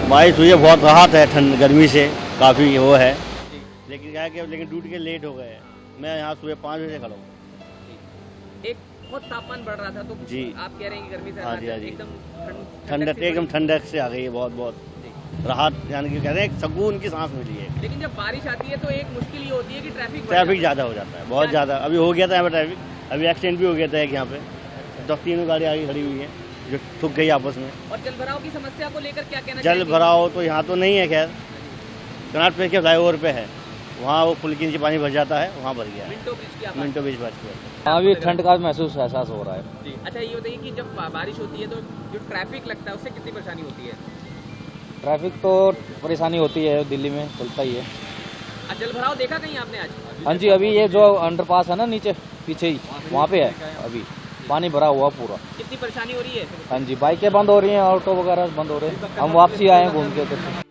बारिश हुई है, बहुत राहत है ठंड गर्मी से, काफ़ी वो है। लेकिन क्या है कि लेकिन ड्यूटी के लेट हो गए। मैं यहाँ सुबह 5 बजे खड़ा हूँ। एक बहुत तापमान बढ़ रहा था तो जी आप कह रहे हैं कि गर्मी से हाँ जी एकदम ठंडक से आ गई है, बहुत राहत, यानी कि कह रहे हैं सुकून की सांस मिली है। लेकिन जब बारिश आती है तो एक मुश्किल ये होती है कि ट्रैफिक ज़्यादा हो जाता है, बहुत ज़्यादा। अभी हो गया था यहाँ पे ट्रैफिक, अभी एक्सीडेंट भी हो गया था एक यहाँ पे, 10-3 गाड़ी आगे खड़ी हुई है जो ठुक गई आपस में। और जल भराव की समस्या को लेकर क्या कहना? जल भराव तो यहाँ तो नहीं है, खैर कनाट पे के फ्लाईओवर पे है, वहाँ वो पुल के नीचे पानी भर जाता है, वहाँ भर गया है। मिनटों बीच भर गया। अभी ठंड का एहसास हो रहा है। अच्छा ये बताइए कि जब बारिश होती है तो जो ट्रैफिक लगता है उससे कितनी परेशानी होती है? ट्रैफिक तो परेशानी होती है, दिल्ली में चलता ही है। जल भराव देखा कहीं आपने आज? हाँ जी, अभी ये जो अंडरपास है ना नीचे पीछे ही, वहाँ पे है अभी पानी भरा हुआ पूरा। कितनी परेशानी हो रही है? हाँ जी, बाइकें बंद हो रही हैं, ऑटो वगैरह बंद हो रहे हैं। हम वापसी आए हैं घूम के।